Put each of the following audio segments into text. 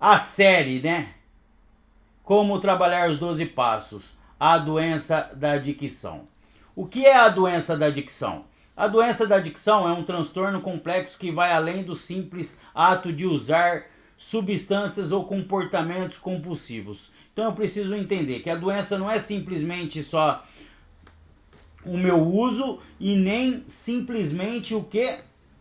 a série, né? Como trabalhar os 12 passos, a doença da adicção. O que é a doença da adicção? A doença da adicção é um transtorno complexo que vai além do simples ato de usar substâncias ou comportamentos compulsivos. Então eu preciso entender que a doença não é simplesmente só o meu uso e nem simplesmente o que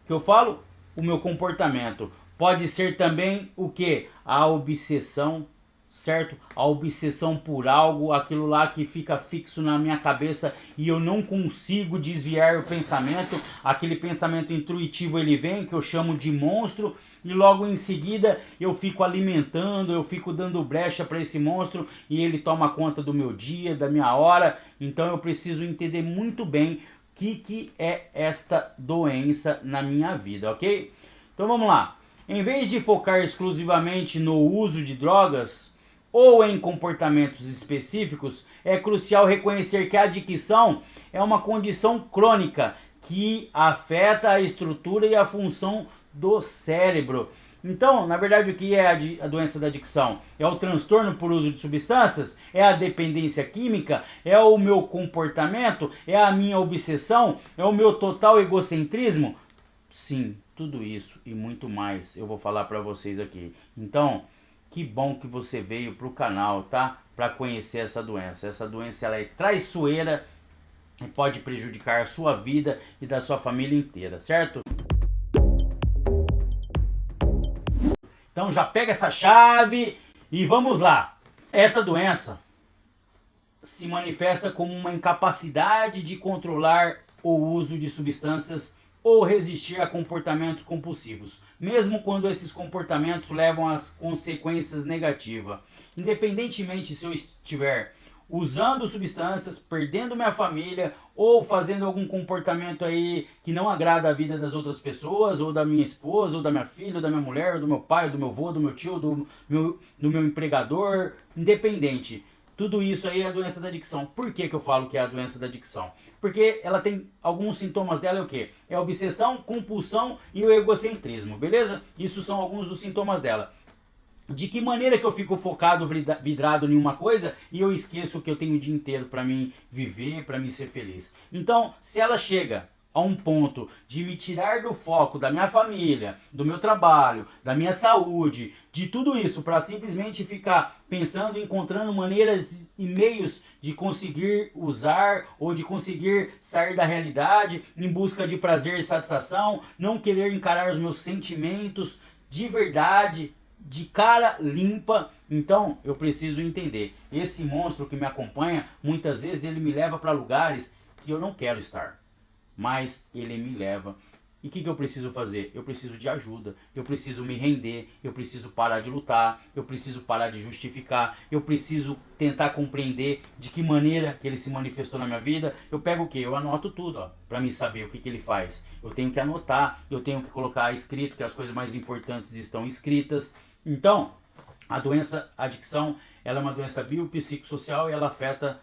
eu falo, o meu comportamento. Pode ser também o que? A obsessão, certo? A obsessão por algo, aquilo lá que fica fixo na minha cabeça e eu não consigo desviar o pensamento. Aquele pensamento intuitivo ele vem, que eu chamo de monstro, e logo em seguida eu fico alimentando, eu fico dando brecha para esse monstro e ele toma conta do meu dia, da minha hora. Então eu preciso entender muito bem o que é esta doença na minha vida, ok? Então vamos lá. Em vez de focar exclusivamente no uso de drogas ou em comportamentos específicos, é crucial reconhecer que a adicção é uma condição crônica que afeta a estrutura e a função do cérebro. Então, na verdade, o que é a doença da adicção? É o transtorno por uso de substâncias? É a dependência química? É o meu comportamento? É a minha obsessão? É o meu total egocentrismo? Sim, tudo isso e muito mais eu vou falar para vocês aqui. Então, que bom que você veio pro canal, tá? Para conhecer essa doença. Essa doença ela é traiçoeira e pode prejudicar a sua vida e da sua família inteira, certo? Então já pega essa chave e vamos lá. Esta doença se manifesta como uma incapacidade de controlar o uso de substâncias ou resistir a comportamentos compulsivos, mesmo quando esses comportamentos levam a consequências negativas. Independentemente se eu estiver usando substâncias, perdendo minha família ou fazendo algum comportamento aí que não agrada a vida das outras pessoas, ou da minha esposa, ou da minha filha, ou da minha mulher, ou do meu pai, ou do meu avô, do meu tio, do meu empregador, independente. Tudo isso aí é a doença da adicção. Por que eu falo que é a doença da adicção? Porque ela tem alguns sintomas dela, é o quê? É a obsessão, compulsão e o egocentrismo, beleza? Isso são alguns dos sintomas dela. De que maneira que eu fico focado, vidrado em uma coisa e eu esqueço que eu tenho o dia inteiro para mim viver, para mim ser feliz. Então, se ela chega a um ponto de me tirar do foco da minha família, do meu trabalho, da minha saúde, de tudo isso, para simplesmente ficar pensando, encontrando maneiras e meios de conseguir usar ou de conseguir sair da realidade em busca de prazer e satisfação, não querer encarar os meus sentimentos de verdade, de cara limpa. Então eu preciso entender, esse monstro que me acompanha, muitas vezes ele me leva para lugares que eu não quero estar, mas ele me leva. E o que eu preciso fazer? Eu preciso de ajuda, eu preciso me render, eu preciso parar de lutar, eu preciso parar de justificar, eu preciso tentar compreender de que maneira que ele se manifestou na minha vida. Eu pego o que? Eu anoto tudo, ó, para mim saber o que ele faz. Eu tenho que anotar, eu tenho que colocar escrito, que as coisas mais importantes estão escritas. Então, a doença, a adicção, ela é uma doença biopsicossocial e ela afeta,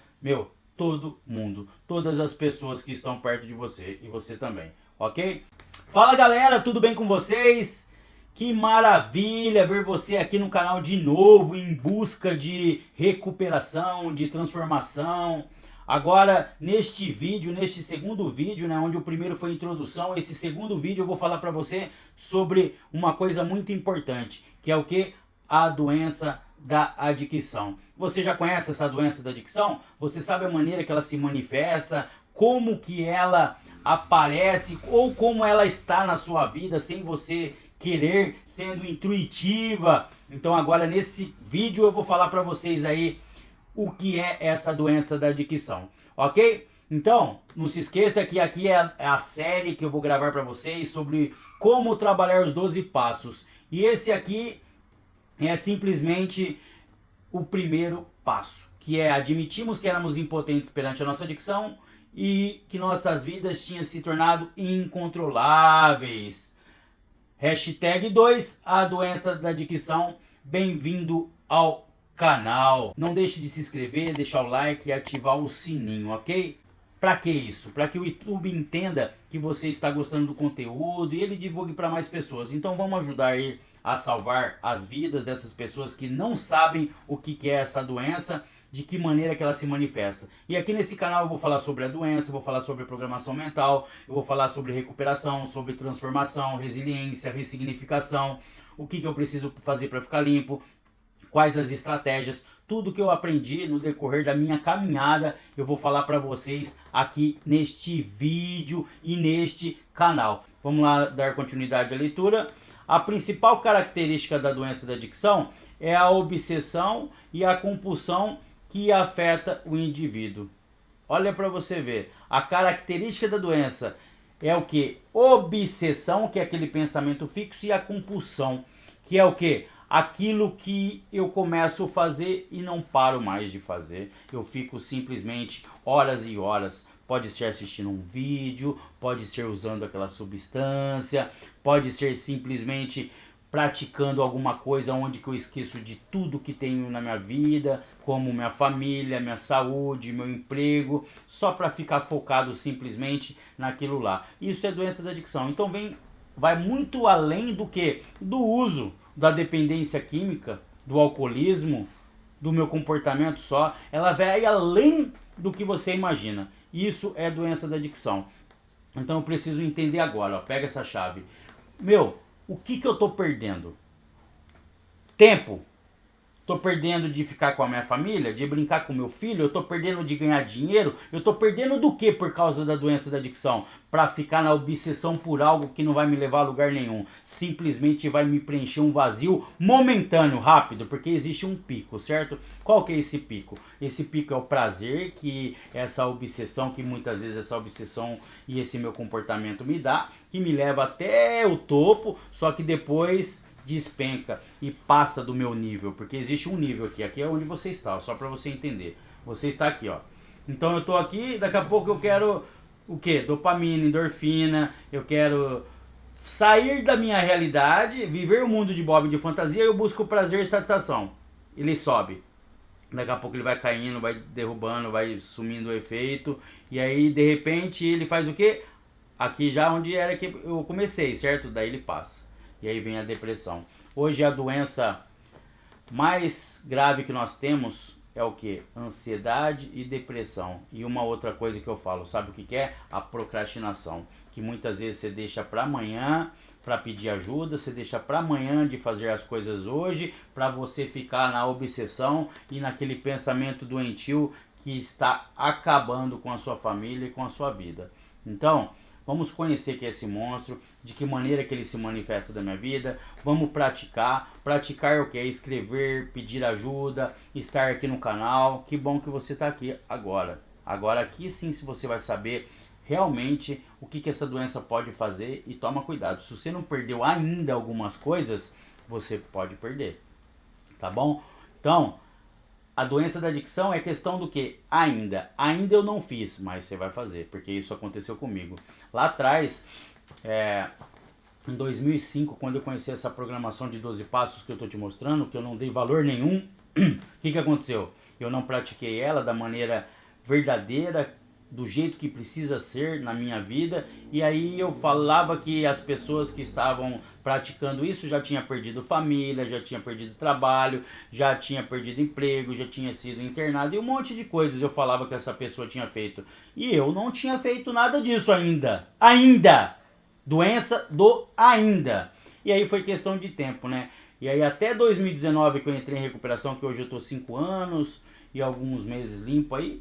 todo mundo, todas as pessoas que estão perto de você e você também, ok? Fala galera, tudo bem com vocês? Que maravilha ver você aqui no canal de novo, em busca de recuperação, de transformação. Agora, neste vídeo, neste segundo vídeo, né, onde o primeiro foi a introdução, esse segundo vídeo eu vou falar para você sobre uma coisa muito importante, que é o que? A doença da adicção. Você já conhece essa doença da adicção? Você sabe a maneira que ela se manifesta? Como que ela aparece? Ou como ela está na sua vida sem você querer, sendo intuitiva? Então agora nesse vídeo eu vou falar para vocês aí o que é essa doença da adicção, ok? Então, não se esqueça que aqui é a série que eu vou gravar para vocês sobre como trabalhar os 12 passos. E esse aqui é simplesmente o primeiro passo, que é admitirmos que éramos impotentes perante a nossa adicção e que nossas vidas tinham se tornado incontroláveis. Hashtag 2, a doença da adicção. Bem-vindo ao canal. Não deixe de se inscrever, deixar o like e ativar o sininho, ok? Para que isso? Para que o YouTube entenda que você está gostando do conteúdo e ele divulgue para mais pessoas. Então vamos ajudar aí a salvar as vidas dessas pessoas que não sabem o que é essa doença, de que maneira que ela se manifesta. E aqui nesse canal eu vou falar sobre a doença, eu vou falar sobre programação mental, eu vou falar sobre recuperação, sobre transformação, resiliência, ressignificação, o que eu preciso fazer para ficar limpo, quais as estratégias, tudo que eu aprendi no decorrer da minha caminhada, eu vou falar para vocês aqui neste vídeo e neste canal. Vamos lá dar continuidade à leitura. A principal característica da doença da adicção é a obsessão e a compulsão que afeta o indivíduo. Olha para você ver, a característica da doença é o que? Obsessão, que é aquele pensamento fixo, e a compulsão, que é o que? Aquilo que eu começo a fazer e não paro mais de fazer. Eu fico simplesmente horas e horas. Pode ser assistindo um vídeo, pode ser usando aquela substância, pode ser simplesmente praticando alguma coisa onde que eu esqueço de tudo que tenho na minha vida, como minha família, minha saúde, meu emprego, só para ficar focado simplesmente naquilo lá. Isso é doença da adicção. Então vai muito além do que? Do uso da dependência química, do alcoolismo, do meu comportamento só. Ela vai além do que você imagina. Isso é doença da adicção. Então eu preciso entender agora, ó, pega essa chave. O que eu tô perdendo? Tempo. Tô perdendo de ficar com a minha família, de brincar com meu filho, eu tô perdendo de ganhar dinheiro, eu tô perdendo do que por causa da doença da adicção? Para ficar na obsessão por algo que não vai me levar a lugar nenhum, simplesmente vai me preencher um vazio momentâneo, rápido, porque existe um pico, certo? Qual que é esse pico? Esse pico é o prazer que essa obsessão, que muitas vezes essa obsessão e esse meu comportamento me dá, que me leva até o topo, só que depois despenca e passa do meu nível, porque existe um nível aqui é onde você está, só para você entender. Você está aqui, ó. Então eu tô aqui, daqui a pouco eu quero o que? Dopamina, endorfina, eu quero sair da minha realidade, viver o mundo de Bob de fantasia, eu busco prazer e satisfação. Ele sobe. Daqui a pouco ele vai caindo, vai derrubando, vai sumindo o efeito, e aí de repente ele faz o quê? Aqui já onde era que eu comecei, certo? Daí ele passa. E aí vem a depressão. Hoje a doença mais grave que nós temos é o que? Ansiedade e depressão. E uma outra coisa que eu falo, sabe o que é? A procrastinação. Que muitas vezes você deixa para amanhã para pedir ajuda, você deixa para amanhã de fazer as coisas hoje, para você ficar na obsessão e naquele pensamento doentio que está acabando com a sua família e com a sua vida. Então, vamos conhecer que é esse monstro, de que maneira que ele se manifesta da minha vida. Vamos praticar. Praticar o que? É escrever, pedir ajuda, estar aqui no canal. Que bom que você está aqui agora. Agora aqui sim se você vai saber realmente o que essa doença pode fazer e toma cuidado. Se você não perdeu ainda algumas coisas, você pode perder. Tá bom? Então, a doença da adicção é questão do que? Ainda eu não fiz, mas você vai fazer, porque isso aconteceu comigo. Lá atrás, em 2005, quando eu conheci essa programação de 12 passos que eu estou te mostrando, que eu não dei valor nenhum, o que aconteceu? Eu não pratiquei ela da maneira verdadeira, do jeito que precisa ser na minha vida, e aí eu falava que as pessoas que estavam praticando isso já tinham perdido família, já tinham perdido trabalho, já tinha perdido emprego, já tinha sido internado, e um monte de coisas eu falava que essa pessoa tinha feito, e eu não tinha feito nada disso ainda, doença do ainda, e aí foi questão de tempo, né? E aí até 2019 que eu entrei em recuperação, que hoje eu tô 5 anos e alguns meses limpo aí,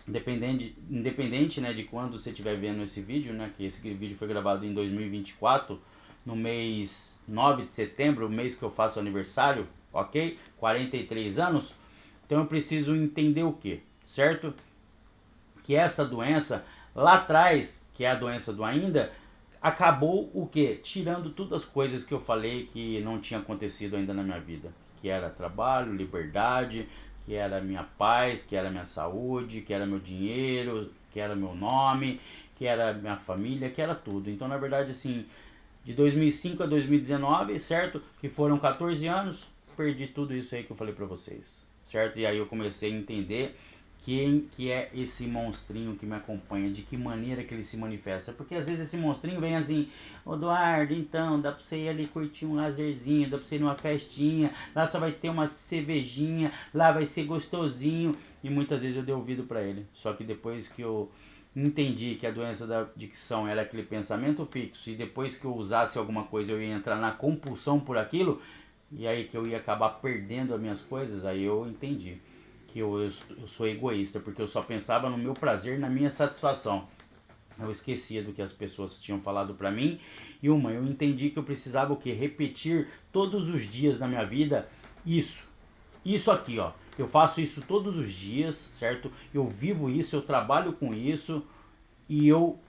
independente, né, de quando você estiver vendo esse vídeo, né, que esse vídeo foi gravado em 2024, no mês 9 de setembro, o mês que eu faço aniversário, ok? 43 anos. Então eu preciso entender o que, certo? Que essa doença, lá atrás, que é a doença do ainda, acabou o que? Tirando todas as coisas que eu falei que não tinha acontecido ainda na minha vida. Que era trabalho, liberdade, que era minha paz, que era minha saúde, que era meu dinheiro, que era meu nome, que era minha família, que era tudo. Então, na verdade, assim, de 2005 a 2019, certo? Que foram 14 anos, perdi tudo isso aí que eu falei pra vocês, certo? E aí eu comecei a entender quem que é esse monstrinho que me acompanha, de que maneira que ele se manifesta. Porque às vezes esse monstrinho vem assim: ô Eduardo, então, dá pra você ir ali curtir um lazerzinho, dá pra você ir numa festinha, lá só vai ter uma cervejinha, lá vai ser gostosinho. E muitas vezes eu dei ouvido pra ele. Só que depois que eu entendi que a doença da dicção era aquele pensamento fixo, e depois que eu usasse alguma coisa eu ia entrar na compulsão por aquilo, e aí que eu ia acabar perdendo as minhas coisas, aí eu entendi que eu sou egoísta, porque eu só pensava no meu prazer, na minha satisfação. Eu esquecia do que as pessoas tinham falado pra mim. E eu entendi que eu precisava o quê? Repetir todos os dias na minha vida isso. Isso aqui, ó. Eu faço isso todos os dias, certo? Eu vivo isso, eu trabalho com isso e eu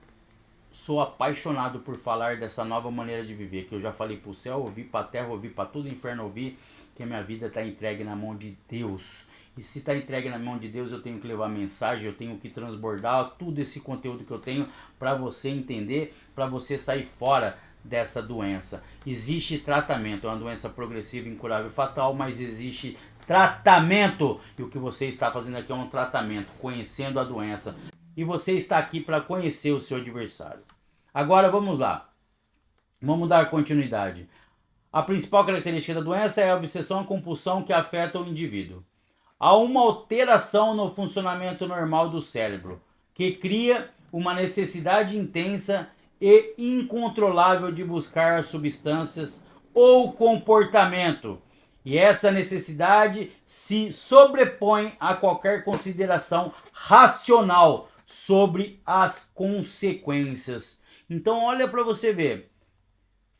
sou apaixonado por falar dessa nova maneira de viver, que eu já falei pro céu, ouvi pra terra, ouvi pra todo o inferno, ouvi que a minha vida tá entregue na mão de Deus. E se tá entregue na mão de Deus, eu tenho que levar mensagem, eu tenho que transbordar tudo esse conteúdo que eu tenho para você entender, para você sair fora dessa doença. Existe tratamento, é uma doença progressiva, incurável e fatal, mas existe tratamento. E o que você está fazendo aqui é um tratamento, conhecendo a doença. E você está aqui para conhecer o seu adversário. Agora vamos lá. Vamos dar continuidade. A principal característica da doença é a obsessão e compulsão que afeta o indivíduo. Há uma alteração no funcionamento normal do cérebro, que cria uma necessidade intensa e incontrolável de buscar substâncias ou comportamento. E essa necessidade se sobrepõe a qualquer consideração racional sobre as consequências. Então olha para você ver.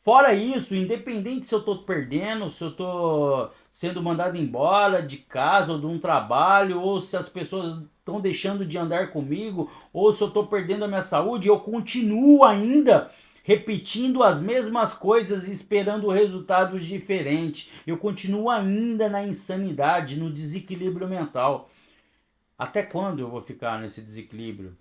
Fora isso, independente se eu tô perdendo, se eu tô sendo mandado embora de casa ou de um trabalho, ou se as pessoas estão deixando de andar comigo, ou se eu tô perdendo a minha saúde, eu continuo ainda repetindo as mesmas coisas e esperando resultados diferentes. Eu continuo ainda na insanidade, no desequilíbrio mental. Até quando eu vou ficar nesse desequilíbrio?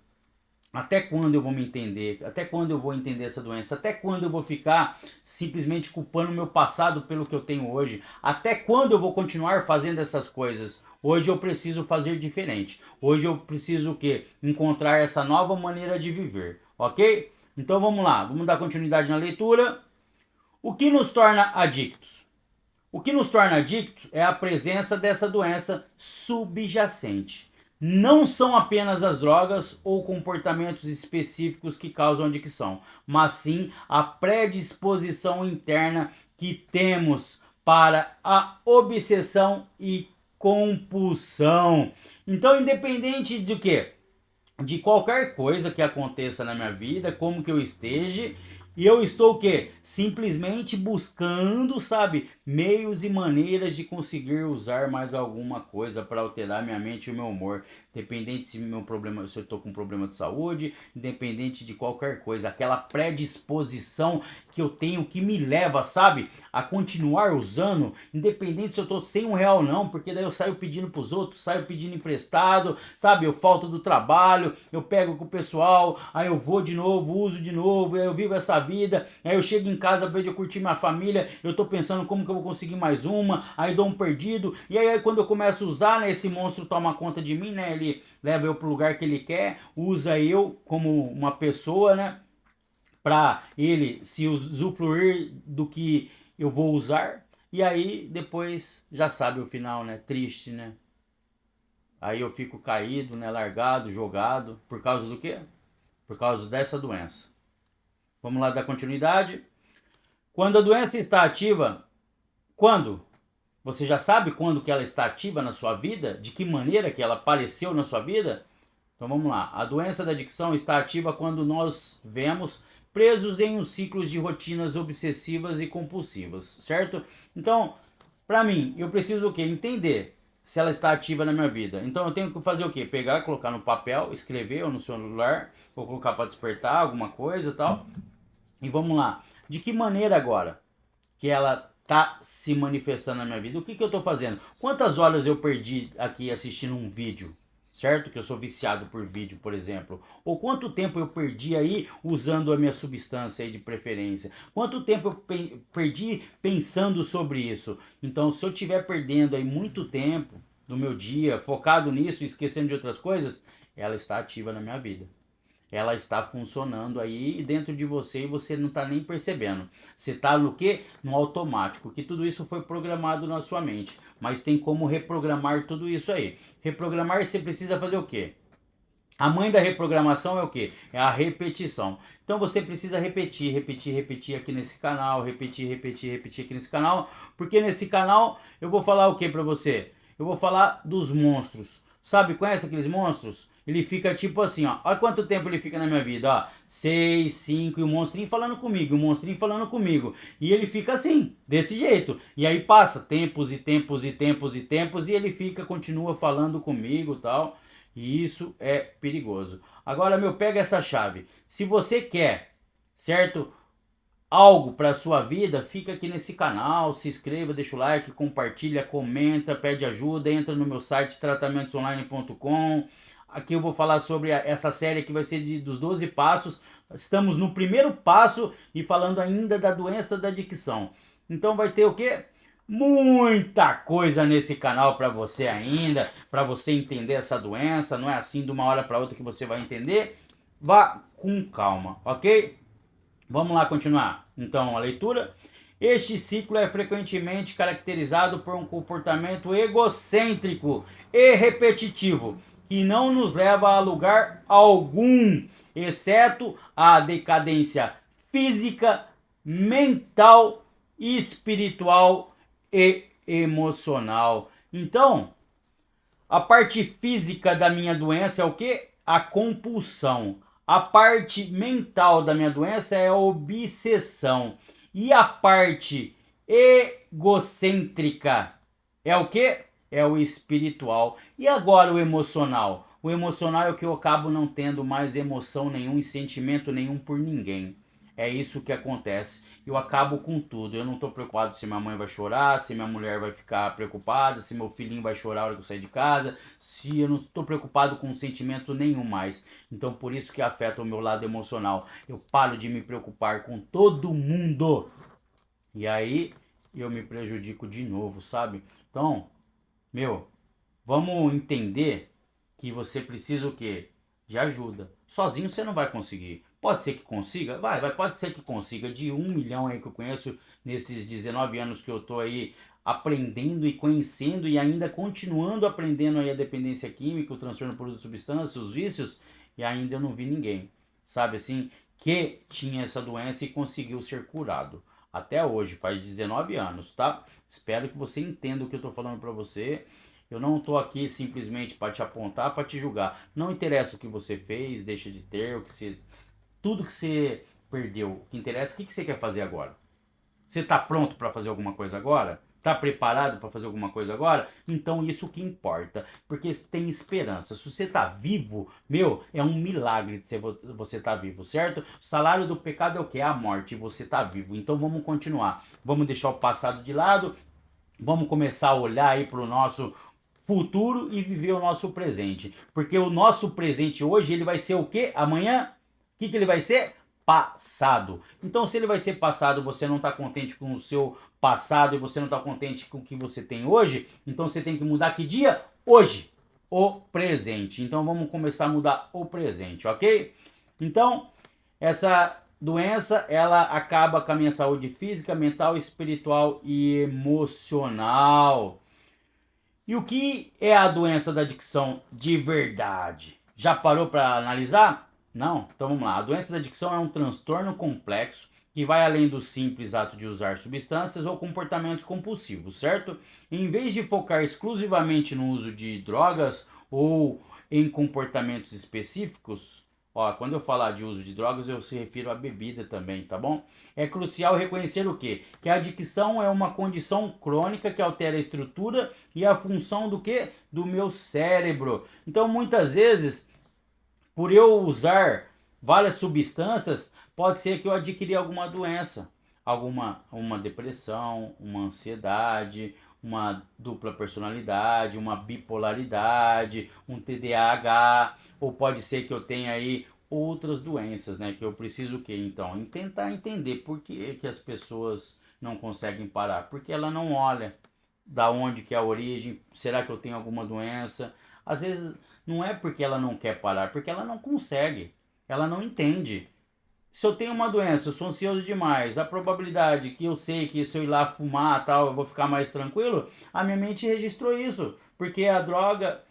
Até quando eu vou me entender? Até quando eu vou entender essa doença? Até quando eu vou ficar simplesmente culpando o meu passado pelo que eu tenho hoje? Até quando eu vou continuar fazendo essas coisas? Hoje eu preciso fazer diferente. Hoje eu preciso o quê? Encontrar essa nova maneira de viver, ok? Então vamos lá, vamos dar continuidade na leitura. O que nos torna adictos? O que nos torna adictos é a presença dessa doença subjacente. Não são apenas as drogas ou comportamentos específicos que causam adicção, mas sim a predisposição interna que temos para a obsessão e compulsão. Então, independente de quê? De qualquer coisa que aconteça na minha vida, como que eu esteja, e eu estou o quê? Simplesmente buscando, sabe, meios e maneiras de conseguir usar mais alguma coisa para alterar minha mente e o meu humor. Independente se meu problema, se eu estou com problema de saúde, independente de qualquer coisa, aquela predisposição que eu tenho que me leva, sabe, a continuar usando, independente se eu estou sem R$ 1 não, porque daí eu saio pedindo para os outros, saio pedindo emprestado, sabe, eu falto do trabalho, eu pego com o pessoal, aí eu vou de novo, uso de novo, aí eu vivo essa vida, aí eu chego em casa para eu curtir minha família, eu tô pensando como que eu vou conseguir mais uma, aí dou um perdido, e aí quando eu começo a usar, né, esse monstro toma conta de mim, né, ele leva eu pro lugar que ele quer, usa eu como uma pessoa, né, para ele se usufruir do que eu vou usar, e aí depois já sabe o final, né, triste, né, aí eu fico caído, né, largado, jogado, por causa do quê? Por causa dessa doença. Vamos lá dar continuidade. Quando a doença está ativa, quando? Você já sabe quando que ela está ativa na sua vida? De que maneira que ela apareceu na sua vida? Então vamos lá. A doença da adicção está ativa quando nós vemos presos em uns ciclos de rotinas obsessivas e compulsivas, certo? Então, para mim, eu preciso o quê? Entender se ela está ativa na minha vida. Então eu tenho que fazer o quê? Pegar, colocar no papel, escrever ou no celular, ou colocar para despertar alguma coisa e tal. E vamos lá. De que maneira agora que ela tá se manifestando na minha vida? O que eu tô fazendo? Quantas horas eu perdi aqui assistindo um vídeo? Certo? Que eu sou viciado por vídeo, por exemplo. Ou quanto tempo eu perdi aí usando a minha substância aí de preferência? Quanto tempo eu perdi pensando sobre isso? Então, se eu estiver perdendo aí muito tempo, do meu dia, focado nisso, esquecendo de outras coisas, ela está ativa na minha vida. Ela está funcionando aí dentro de você e você não está nem percebendo. Você está no quê? No automático, que tudo isso foi programado na sua mente. Mas tem como reprogramar tudo isso aí. Reprogramar, você precisa fazer o quê? A mãe da reprogramação é o quê? É a repetição. Então você precisa repetir, repetir, repetir aqui nesse canal, repetir, repetir, repetir aqui nesse canal, porque nesse canal eu vou falar o que para você? Eu vou falar dos monstros. Sabe, conhece aqueles monstros? Ele fica tipo assim, ó. Olha quanto tempo ele fica na minha vida, ó. 6, 5 e o monstrinho falando comigo, o monstrinho falando comigo. E ele fica assim, desse jeito. E aí passa tempos e tempos e tempos e tempos e ele fica, continua falando comigo, tal. E isso é perigoso. Agora, meu, pega essa chave. Se você quer, certo? Algo para sua vida, fica aqui nesse canal, se inscreva, deixa o like, compartilha, comenta, pede ajuda, entra no meu site tratamentosoonline.com. Aqui eu vou falar sobre essa série que vai ser dos 12 passos. Estamos no primeiro passo e falando ainda da doença da adicção. Então vai ter o quê? Muita coisa nesse canal para você ainda, para você entender essa doença. Não é assim de uma hora para outra que você vai entender. Vá com calma, ok? Vamos lá continuar. Então, a leitura. Este ciclo é frequentemente caracterizado por um comportamento egocêntrico e repetitivo, que não nos leva a lugar algum, exceto a decadência física, mental, espiritual e emocional. Então, a parte física da minha doença é o que? A compulsão. A parte mental da minha doença é a obsessão. E a parte egocêntrica é o que? É o espiritual. E agora o emocional? O emocional é o que eu acabo não tendo mais emoção nenhuma e sentimento nenhum por ninguém. É isso que acontece. Eu acabo com tudo. Eu não estou preocupado se minha mãe vai chorar, se minha mulher vai ficar preocupada, se meu filhinho vai chorar na hora que eu sair de casa, se eu não estou preocupado com sentimento nenhum mais. Então por isso que afeta o meu lado emocional. Eu paro de me preocupar com todo mundo. E aí eu me prejudico de novo, sabe? Então, meu, vamos entender que você precisa o quê? De ajuda. Sozinho você não vai conseguir. Pode ser que consiga? Pode ser que consiga. De 1 milhão aí que eu conheço nesses 19 anos que eu tô aí aprendendo e conhecendo e ainda continuando aprendendo aí a dependência química, o transtorno por uso de substâncias, os vícios, e ainda eu não vi ninguém, sabe assim, que tinha essa doença e conseguiu ser curado. Até hoje, faz 19 anos, tá? Espero que você entenda o que eu tô falando pra você. Eu não estou aqui simplesmente para te apontar, para te julgar. Não interessa o que você fez, deixa de ter, o que você, tudo que você perdeu. O que interessa é o que você quer fazer agora. Você está pronto para fazer alguma coisa agora? Está preparado para fazer alguma coisa agora? Então isso que importa, porque tem esperança. Se você está vivo, meu, é um milagre de você estar vivo, certo? O salário do pecado é o que? É a morte, e você está vivo. Então vamos continuar. Vamos deixar o passado de lado, vamos começar a olhar aí para o nosso futuro e viver o nosso presente. Porque o nosso presente hoje, ele vai ser o quê? Amanhã, o que ele vai ser? Passado. Então, se ele vai ser passado, você não está contente com o seu passado e você não está contente com o que você tem hoje, então você tem que mudar que dia? Hoje. O presente. Então, vamos começar a mudar o presente, ok? Então, essa doença, ela acaba com a minha saúde física, mental, espiritual e emocional. E o que é a doença da adicção de verdade? Já parou para analisar? Não? Então vamos lá. A doença da adicção é um transtorno complexo que vai além do simples ato de usar substâncias ou comportamentos compulsivos, certo? Em vez de focar exclusivamente no uso de drogas ou em comportamentos específicos, ó, quando eu falar de uso de drogas, eu se refiro à bebida também, tá bom? É crucial reconhecer o quê? Que a adicção é uma condição crônica que altera a estrutura e a função do quê? Do meu cérebro. Então, muitas vezes, por eu usar várias substâncias, pode ser que eu adquiri alguma doença, uma depressão, uma ansiedade, uma dupla personalidade, uma bipolaridade, um TDAH, ou pode ser que eu tenha aí outras doenças, né? Que eu preciso o quê? Então, tentar entender por que as pessoas não conseguem parar, porque ela não olha da onde que é a origem, será que eu tenho alguma doença? Às vezes não é porque ela não quer parar, porque ela não consegue, ela não entende. Se eu tenho uma doença, eu sou ansioso demais, a probabilidade que eu sei que se eu ir lá fumar tal, eu vou ficar mais tranquilo, a minha mente registrou isso, porque a droga,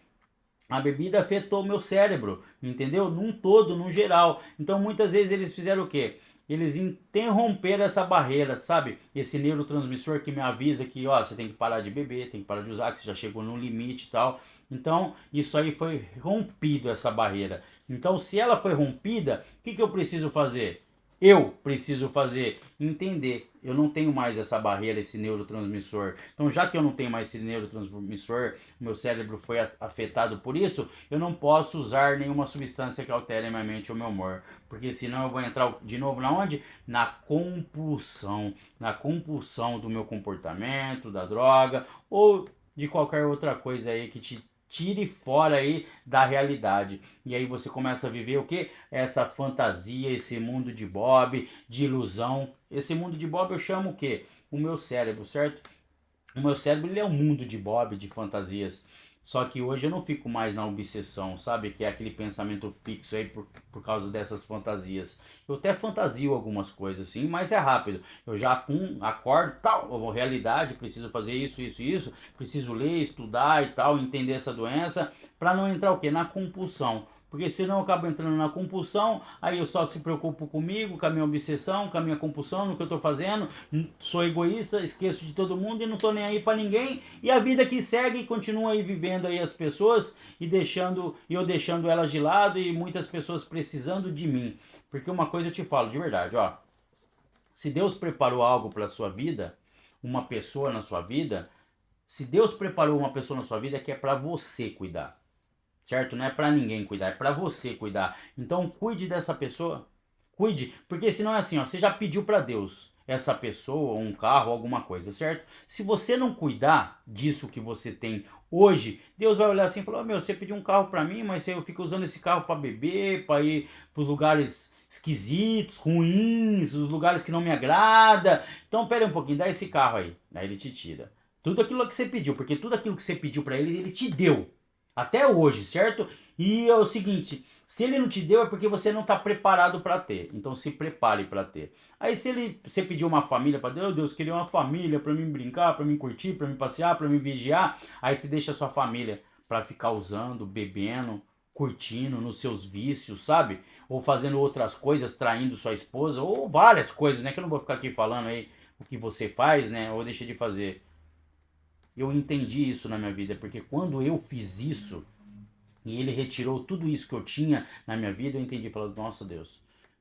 a bebida afetou o meu cérebro, entendeu? Num todo, num geral. Então muitas vezes eles fizeram o quê? Eles interromperam essa barreira, sabe? Esse neurotransmissor que me avisa que, ó, você tem que parar de beber, tem que parar de usar, que você já chegou no limite e tal. Então, isso aí foi rompido, essa barreira. Então, se ela foi rompida, o que eu preciso fazer? Eu preciso fazer entender. Eu não tenho mais essa barreira, esse neurotransmissor. Então, já que eu não tenho mais esse neurotransmissor, meu cérebro foi afetado por isso, eu não posso usar nenhuma substância que altere a minha mente ou meu humor. Porque senão eu vou entrar de novo na onde? Na compulsão. Na compulsão do meu comportamento, da droga ou de qualquer outra coisa aí que te tire fora aí da realidade. E aí você começa a viver o que? Essa fantasia, esse mundo de Bob, de ilusão. Esse mundo de Bob eu chamo o quê? O meu cérebro, certo? O meu cérebro ele é um mundo de Bob, de fantasias. Só que hoje eu não fico mais na obsessão, sabe? Que é aquele pensamento fixo aí por causa dessas fantasias. Eu até fantasio algumas coisas assim, mas é rápido. Eu já acordo, tal, realidade, preciso fazer isso, isso, isso. Preciso ler, estudar e tal, entender essa doença, para não entrar o quê? Na compulsão. Porque senão eu acabo entrando na compulsão, aí eu só se preocupo comigo, com a minha obsessão, com a minha compulsão, no que eu tô fazendo, sou egoísta, esqueço de todo mundo e não tô nem aí para ninguém, e a vida que segue continua aí vivendo aí as pessoas e eu deixando elas de lado e muitas pessoas precisando de mim. Porque uma coisa eu te falo de verdade, ó, se Deus preparou algo para sua vida, uma pessoa na sua vida, se Deus preparou uma pessoa na sua vida é que é para você cuidar. Certo? Não é para ninguém cuidar, é para você cuidar. Então cuide dessa pessoa. Cuide, porque senão é assim, ó, você já pediu para Deus essa pessoa, um carro, alguma coisa, certo? Se você não cuidar disso que você tem hoje, Deus vai olhar assim e falar: "Meu, você pediu um carro para mim, mas eu fico usando esse carro para beber, para ir para os lugares esquisitos, ruins, os lugares que não me agrada. Então, pera um pouquinho, dá esse carro aí". Aí ele te tira tudo aquilo que você pediu, porque tudo aquilo que você pediu para ele, ele te deu. Até hoje, certo? E é o seguinte, se ele não te deu é porque você não está preparado para ter. Então se prepare para ter. Aí se você pediu uma família para Deus, Deus queria uma família para mim brincar, para mim curtir, para mim passear, para mim vigiar, aí você deixa a sua família para ficar usando, bebendo, curtindo nos seus vícios, sabe? Ou fazendo outras coisas, traindo sua esposa, ou várias coisas, né? Que eu não vou ficar aqui falando aí o que você faz, né? Ou deixa de fazer. Eu entendi isso na minha vida, porque quando eu fiz isso, e ele retirou tudo isso que eu tinha na minha vida, eu entendi, falando, nossa Deus,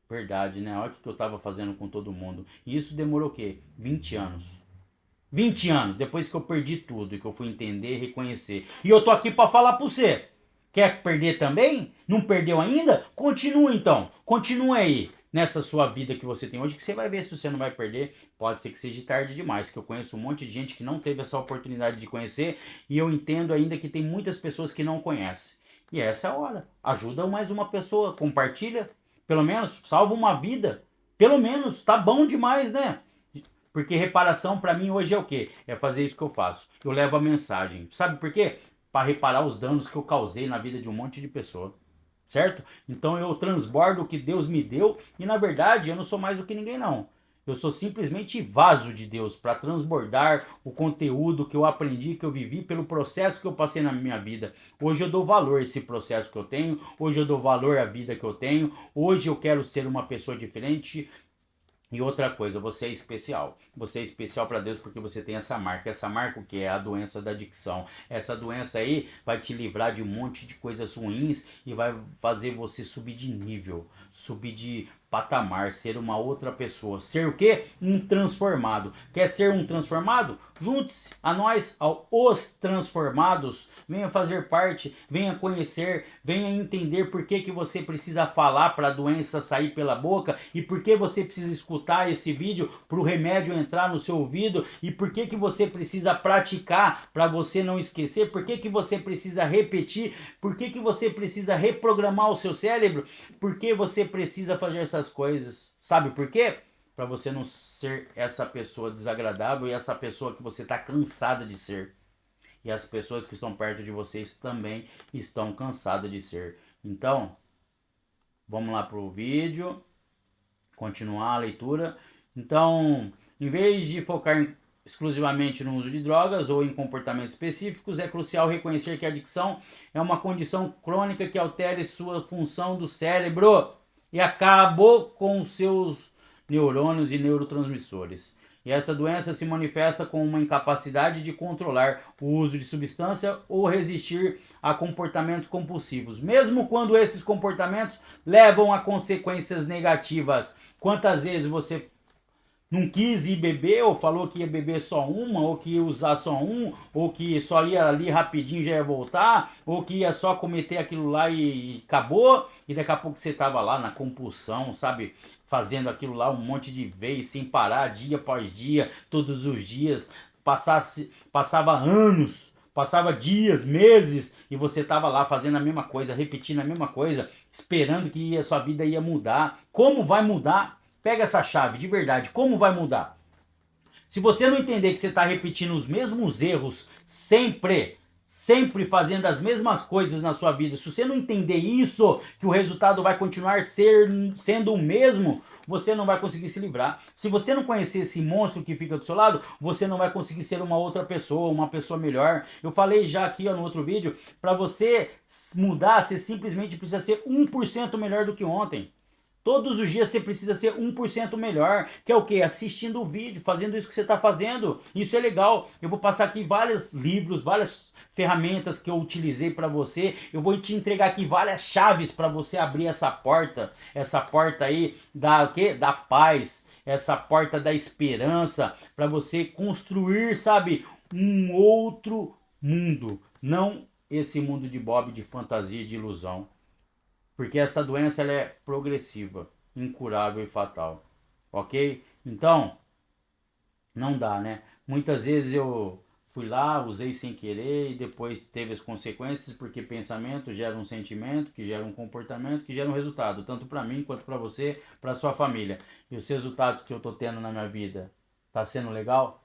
verdade, né? Olha o que eu estava fazendo com todo mundo. E isso demorou o quê? 20 anos. 20 anos, depois que eu perdi tudo, e que eu fui entender e reconhecer. E eu tô aqui para falar para você. Quer perder também? Não perdeu ainda? Continua então. Continua aí nessa sua vida que você tem hoje, que você vai ver se você não vai perder. Pode ser que seja tarde demais, que eu conheço um monte de gente que não teve essa oportunidade de conhecer e eu entendo ainda que tem muitas pessoas que não conhecem. E essa é a hora. Ajuda mais uma pessoa, compartilha, pelo menos salva uma vida. Pelo menos, tá bom demais, né? Porque reparação para mim hoje é o quê? É fazer isso que eu faço. Eu levo a mensagem. Sabe por quê? Para reparar os danos que eu causei na vida de um monte de pessoa. Certo? Então eu transbordo o que Deus me deu e na verdade eu não sou mais do que ninguém não. Eu sou simplesmente vaso de Deus para transbordar o conteúdo que eu aprendi, que eu vivi, pelo processo que eu passei na minha vida. Hoje eu dou valor a esse processo que eu tenho, hoje eu dou valor à vida que eu tenho, hoje eu quero ser uma pessoa diferente. E outra coisa, você é especial. Você é especial para Deus porque você tem essa marca. Essa marca o que é? A doença da adicção. Essa doença aí vai te livrar de um monte de coisas ruins e vai fazer você subir de nível, subir de patamar, ser uma outra pessoa. Ser o quê? Um transformado. Quer ser um transformado? Junte-se a nós, aos transformados. Venha fazer parte, venha conhecer, venha entender por que você precisa falar para a doença sair pela boca e por que você precisa escutar esse vídeo para o remédio entrar no seu ouvido e por que você precisa praticar para você não esquecer, por que você precisa repetir, por que você precisa reprogramar o seu cérebro, por que você precisa fazer essas coisas. Sabe por quê? para você não ser essa pessoa desagradável e essa pessoa que você está cansada de ser. E as pessoas que estão perto de vocês também estão cansadas de ser. Então, vamos lá pro vídeo, continuar a leitura. Então, em vez de focar exclusivamente no uso de drogas ou em comportamentos específicos, é crucial reconhecer que a adicção é uma condição crônica que altera sua função do cérebro e acabou com seus neurônios e neurotransmissores. E esta doença se manifesta com uma incapacidade de controlar o uso de substância ou resistir a comportamentos compulsivos, mesmo quando esses comportamentos levam a consequências negativas. Quantas vezes você não quis ir beber, ou falou que ia beber só uma, ou que ia usar só um, ou que só ia ali rapidinho e já ia voltar, ou que ia só cometer aquilo lá e acabou, e daqui a pouco você tava lá na compulsão, sabe? Fazendo aquilo lá um monte de vez, sem parar, dia após dia, todos os dias, passava anos, passava dias, meses, e você estava lá fazendo a mesma coisa, repetindo a mesma coisa, esperando que a sua vida ia mudar. Como vai mudar? Pega essa chave, de verdade, como vai mudar? Se você não entender que você está repetindo os mesmos erros sempre fazendo as mesmas coisas na sua vida, se você não entender isso, que o resultado vai continuar sendo o mesmo, você não vai conseguir se livrar. Se você não conhecer esse monstro que fica do seu lado, você não vai conseguir ser uma outra pessoa, uma pessoa melhor. Eu falei já aqui no outro vídeo, para você mudar, você simplesmente precisa ser 1% melhor do que ontem. Todos os dias você precisa ser 1% melhor, que é o quê? Assistindo o vídeo, fazendo isso que você está fazendo. Isso é legal. Eu vou passar aqui vários livros, várias ferramentas que eu utilizei para você. Eu vou te entregar aqui várias chaves para você abrir essa porta aí da o quê? Da paz, essa porta da esperança, para você construir, sabe, um outro mundo, não esse mundo de Bob, de fantasia, de ilusão. Porque essa doença ela é progressiva, incurável e fatal. Ok? Então, não dá, né? Muitas vezes eu fui lá, usei sem querer e depois teve as consequências, porque pensamento gera um sentimento, que gera um comportamento, que gera um resultado, tanto para mim quanto para você, para sua família. E os resultados que eu tô tendo na minha vida, tá sendo legal?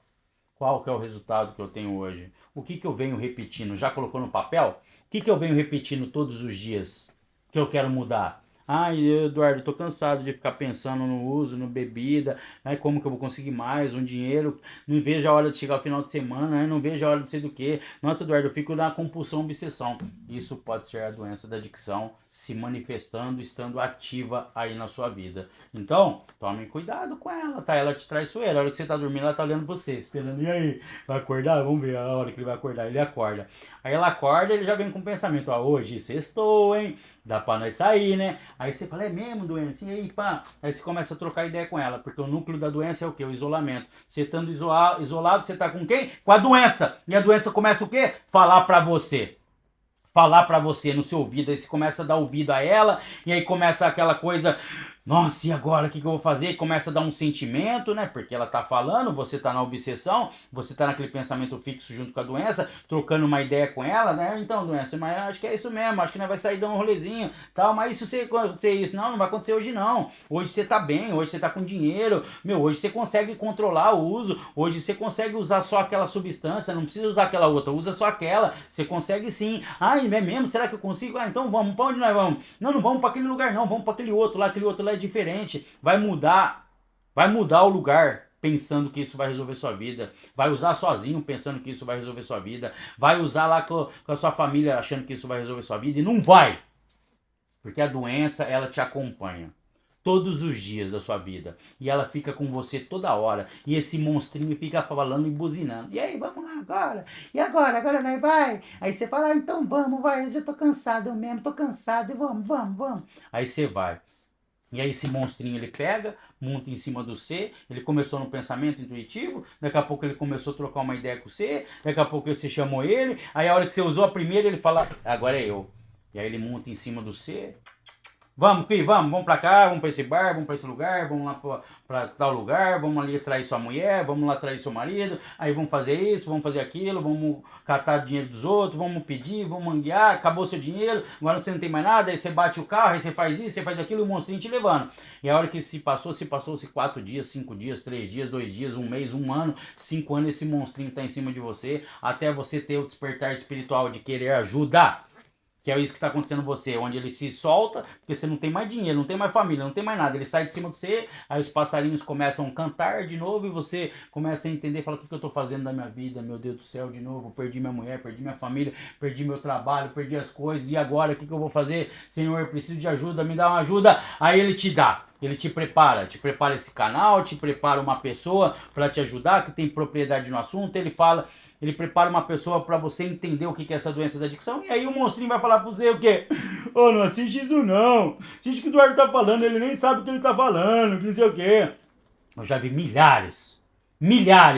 Qual que é o resultado que eu tenho hoje? O que eu venho repetindo? Já colocou no papel? O que eu venho repetindo todos os dias? Que eu quero mudar. Ai, Eduardo, tô cansado de ficar pensando no uso, no bebida, ai, como que eu vou conseguir mais, um dinheiro, não vejo a hora de chegar o final de semana, ai, não vejo a hora de ser do quê. Nossa, Eduardo, eu fico na compulsão, obsessão. Isso pode ser a doença da adicção se manifestando, estando ativa aí na sua vida. Então, tome cuidado com ela, tá? Ela te traiçoeira. A hora que você tá dormindo, ela tá olhando pra você, esperando. E aí, vai acordar? Vamos ver a hora que ele vai acordar. Ele acorda. Aí ela acorda, ele já vem com o pensamento, ó, hoje sextou, hein? Dá pra nós sair, né? Aí você fala, é mesmo, doença? E aí, pá? Aí você começa a trocar ideia com ela, porque o núcleo da doença é o quê? O isolamento. Você estando isolado, você tá com quem? Com a doença. E a doença começa o quê? Falar pra você. Falar pra você no seu ouvido, aí você começa a dar ouvido a ela, e aí começa aquela coisa, nossa, e agora o que eu vou fazer? Começa a dar um sentimento, né? Porque ela tá falando, você tá na obsessão, você tá naquele pensamento fixo junto com a doença, trocando uma ideia com ela, né? Então, doença, mas acho que é isso mesmo, acho que nós vai sair dando um rolezinho, tal, mas isso se acontecer isso, não vai acontecer hoje não. Hoje você tá bem, hoje você tá com dinheiro, meu, hoje você consegue controlar o uso, hoje você consegue usar só aquela substância, não precisa usar aquela outra, usa só aquela, você consegue sim. Ai, é mesmo? Será que eu consigo? Ah, então vamos, pra onde nós vamos? Não, não vamos para aquele lugar não, vamos para aquele outro lá é diferente, vai mudar o lugar pensando que isso vai resolver sua vida, vai usar sozinho pensando que isso vai resolver sua vida, vai usar lá com a sua família achando que isso vai resolver sua vida e não vai, porque a doença ela te acompanha todos os dias da sua vida e ela fica com você toda hora e esse monstrinho fica falando e buzinando, e aí vamos lá agora, e agora nós vai, aí você fala, ah, então vamos, vai, eu já tô cansado mesmo, tô cansado, vamos, aí você vai. E aí esse monstrinho ele pega, monta em cima do C, ele começou no pensamento intuitivo, daqui a pouco ele começou a trocar uma ideia com você, daqui a pouco você chamou ele, aí a hora que você usou a primeira ele fala, agora é eu. E aí ele monta em cima do C, Vamos, filho, vamos pra cá, vamos pra esse bar, vamos pra esse lugar, vamos lá pra tal lugar, vamos ali trair sua mulher, vamos lá trair seu marido, aí vamos fazer isso, vamos fazer aquilo, vamos catar dinheiro dos outros, vamos pedir, vamos manguear, acabou seu dinheiro, agora você não tem mais nada, aí você bate o carro, aí você faz isso, você faz aquilo, e o monstrinho te levando. E a hora que se passou-se 4 dias, 5 dias, 3 dias, 2 dias, um mês, um ano, 5 anos, esse monstrinho tá em cima de você, até você ter o despertar espiritual de querer ajuda. Que é isso que está acontecendo com você, onde ele se solta, porque você não tem mais dinheiro, não tem mais família, não tem mais nada. Ele sai de cima de você, aí os passarinhos começam a cantar de novo e você começa a entender, fala, o que eu estou fazendo da minha vida, meu Deus do céu, de novo, perdi minha mulher, perdi minha família, perdi meu trabalho, perdi as coisas, e agora, o que eu vou fazer? Senhor, eu preciso de ajuda, me dá uma ajuda. Aí ele te dá. Ele te prepara esse canal, te prepara uma pessoa para te ajudar, que tem propriedade no assunto, ele prepara uma pessoa para você entender o que é essa doença da adicção, e aí o monstrinho vai falar para você o quê? Oh, não assiste isso não, assiste o que o Eduardo tá falando, ele nem sabe o que ele tá falando, que não sei o quê. Eu já vi milhares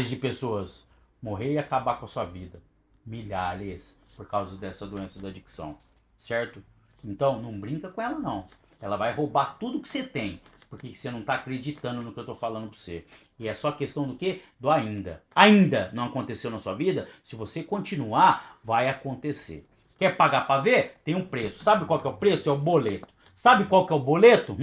de pessoas morrer e acabar com a sua vida. Milhares, por causa dessa doença da adicção, certo? Então, não brinca com ela não. Ela vai roubar tudo que você tem, porque você não está acreditando no que eu estou falando para você. E é só questão do quê? Do ainda. Ainda não aconteceu na sua vida? Se você continuar, vai acontecer. Quer pagar para ver? Tem um preço. Sabe qual que é o preço? É o boleto. Sabe qual que é o boleto?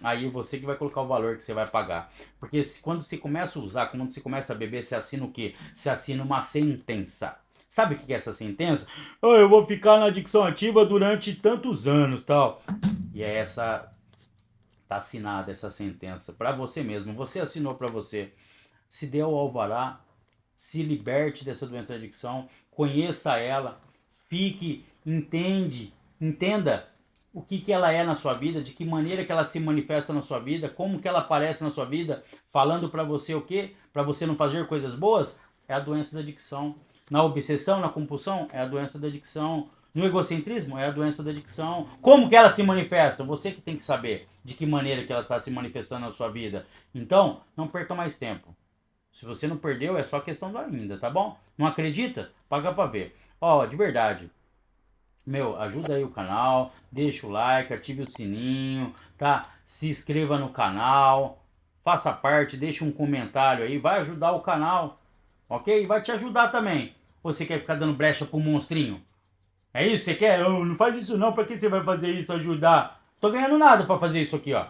Aí você que vai colocar o valor que você vai pagar. Porque quando você começa a usar, quando você começa a beber, você assina o quê? Você assina uma sentença. Sabe o que é essa sentença? Oh, eu vou ficar na adicção ativa durante tantos anos, tal. E é essa, tá assinada essa sentença para você mesmo. Você assinou para você. Se dê o alvará, se liberte dessa doença de adicção, conheça ela, entenda o que ela é na sua vida, de que maneira que ela se manifesta na sua vida, como que ela aparece na sua vida, falando para você o quê? Para você não fazer coisas boas? É a doença da adicção. Na obsessão, na compulsão, é a doença da adicção. No egocentrismo, é a doença da adicção. Como que ela se manifesta? Você que tem que saber de que maneira que ela está se manifestando na sua vida. Então, não perca mais tempo. Se você não perdeu, é só questão do ainda, tá bom? Não acredita? Paga pra ver. Ó, de verdade. Meu, ajuda aí o canal, deixa o like, ative o sininho, tá? Se inscreva no canal, faça parte, deixa um comentário aí, vai ajudar o canal, ok? Vai te ajudar também. Você quer ficar dando brecha pro monstrinho? É isso que você quer? Oh, não faz isso não, pra que você vai fazer isso, ajudar? Tô ganhando nada pra fazer isso aqui, ó.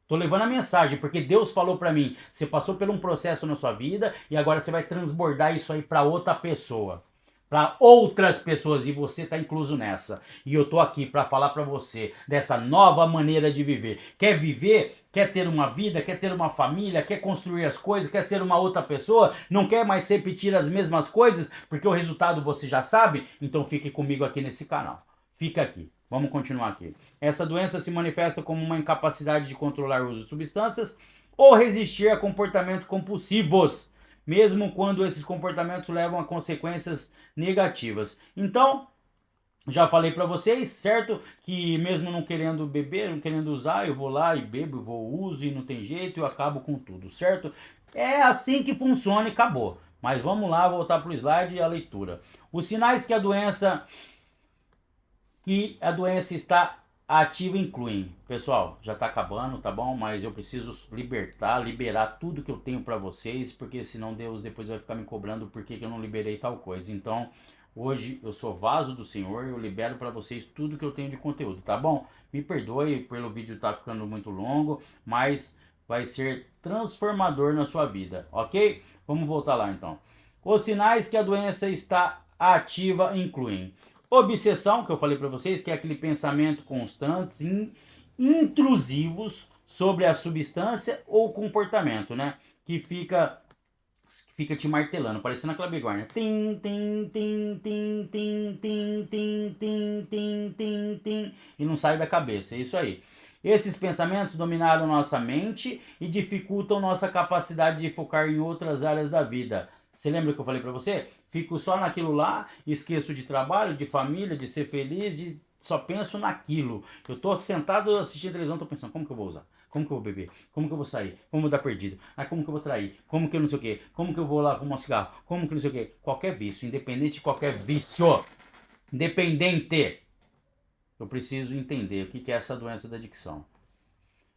Tô levando a mensagem, porque Deus falou pra mim, você passou por um processo na sua vida e agora você vai transbordar isso aí pra outra pessoa. Para outras pessoas, e você tá incluso nessa. E eu tô aqui para falar para você dessa nova maneira de viver. Quer viver? Quer ter uma vida? Quer ter uma família? Quer construir as coisas? Quer ser uma outra pessoa? Não quer mais repetir as mesmas coisas? Porque o resultado você já sabe? Então fique comigo aqui nesse canal. Fica aqui. Vamos continuar aqui. Essa doença se manifesta como uma incapacidade de controlar o uso de substâncias ou resistir a comportamentos compulsivos, mesmo quando esses comportamentos levam a consequências negativas. Então, já falei para vocês, certo? Que mesmo não querendo beber, não querendo usar, eu vou lá e bebo, uso e não tem jeito, eu acabo com tudo, certo? É assim que funciona e acabou. Mas vamos lá, voltar para o slide e a leitura. Os sinais que a doença está ativa incluem, pessoal, já tá acabando, tá bom? Mas eu preciso liberar tudo que eu tenho para vocês, porque senão Deus depois vai ficar me cobrando porque eu não liberei tal coisa. Então, hoje eu sou vaso do Senhor, eu libero para vocês tudo que eu tenho de conteúdo, tá bom? Me perdoe pelo vídeo tá ficando muito longo, mas vai ser transformador na sua vida, ok? Vamos voltar lá então. Os sinais que a doença está ativa incluem obsessão, que eu falei para vocês, que é aquele pensamento constantes, intrusivos sobre a substância ou comportamento, né? Que fica te martelando, parecendo aquela bigorna. Tim, tim, tim, tim, tim, tim, tim, tim, tim, tim, tim, e não sai da cabeça, é isso aí. Esses pensamentos dominaram nossa mente e dificultam nossa capacidade de focar em outras áreas da vida. Você lembra que eu falei pra você? Fico só naquilo lá, esqueço de trabalho, de família, de ser feliz, só penso naquilo. Eu tô sentado assistindo televisão, tô pensando, como que eu vou usar? Como que eu vou beber? Como que eu vou sair? Como eu vou dar perdido? Como que eu vou trair? Como que eu não sei o quê? Como que eu vou lá fumar um cigarro? Como que não sei o quê? Qualquer vício, independente de qualquer vício. Independente. Eu preciso entender o que é essa doença da adicção.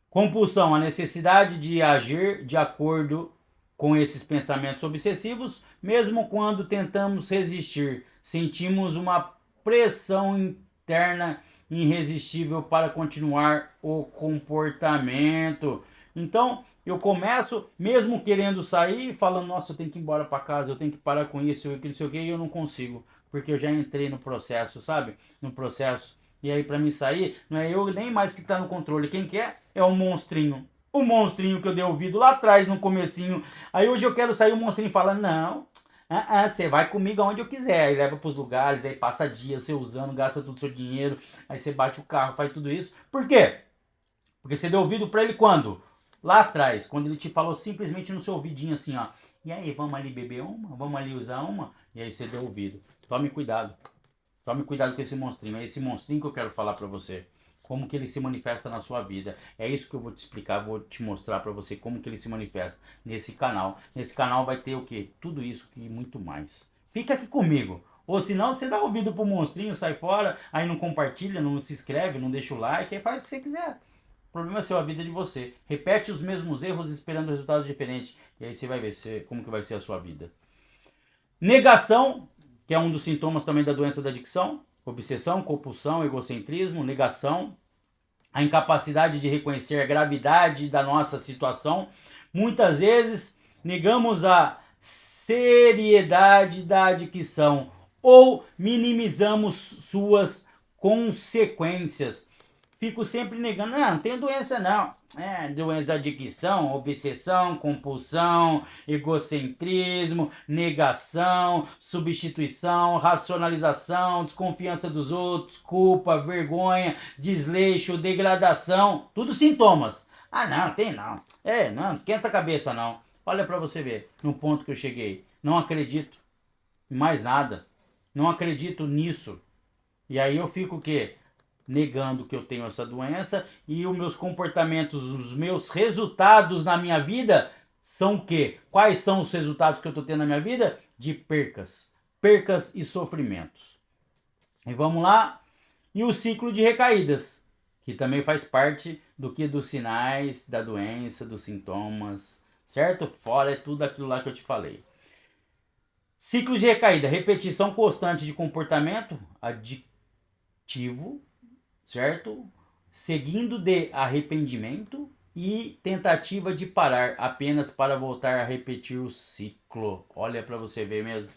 Compulsão, a necessidade de agir de acordo com esses pensamentos obsessivos, mesmo quando tentamos resistir. Sentimos uma pressão interna irresistível para continuar o comportamento. Então, eu começo, mesmo querendo sair, falando, nossa, eu tenho que ir embora para casa, eu tenho que parar com isso, não sei o que, e eu não consigo, porque eu já entrei no processo, sabe? No processo. E aí, para mim sair, não é eu nem mais que tá no controle. Quem que é? É o monstrinho. O monstrinho que eu dei ouvido lá atrás, no comecinho. Aí hoje eu quero sair, o monstrinho fala, não, você vai comigo aonde eu quiser. Aí leva pros lugares, aí passa dias você usando, gasta todo o seu dinheiro. Aí você bate o carro, faz tudo isso. Por quê? Porque você deu ouvido pra ele quando? Lá atrás, quando ele te falou simplesmente no seu ouvidinho assim, ó. E aí, vamos ali beber uma? Vamos ali usar uma? E aí você deu ouvido. Tome cuidado. Tome cuidado com esse monstrinho. É esse monstrinho que eu quero falar pra você. Como que ele se manifesta na sua vida. É isso que eu vou te explicar, vou te mostrar pra você como que ele se manifesta nesse canal. Nesse canal vai ter o quê? Tudo isso e muito mais. Fica aqui comigo. Ou senão você dá ouvido pro monstrinho, sai fora, aí não compartilha, não se inscreve, não deixa o like, aí faz o que você quiser. O problema é seu, a vida de você. Repete os mesmos erros esperando resultados diferentes. E aí você vai ver como que vai ser a sua vida. Negação, que é um dos sintomas também da doença da adicção. Obsessão, compulsão, egocentrismo, negação. A incapacidade de reconhecer a gravidade da nossa situação. Muitas vezes negamos a seriedade da adicção ou minimizamos suas consequências. Fico sempre negando, não tenho doença não. É, doença da adicção, obsessão, compulsão, egocentrismo, negação, substituição, racionalização, desconfiança dos outros, culpa, vergonha, desleixo, degradação, tudo sintomas. Ah não, tem não. Não esquenta a cabeça não. Olha pra você ver, no ponto que eu cheguei. Não acredito em mais nada. Não acredito nisso. E aí eu fico o quê? Negando que eu tenho essa doença e os meus comportamentos, os meus resultados na minha vida são o quê? Quais são os resultados que eu estou tendo na minha vida? De percas. Percas e sofrimentos. E vamos lá. E o ciclo de recaídas, que também faz parte do que dos sinais da doença, dos sintomas, certo? Fora é tudo aquilo lá que eu te falei. Ciclo de recaída, repetição constante de comportamento aditivo, certo? Seguindo de arrependimento e tentativa de parar apenas para voltar a repetir o ciclo. Olha para você ver mesmo.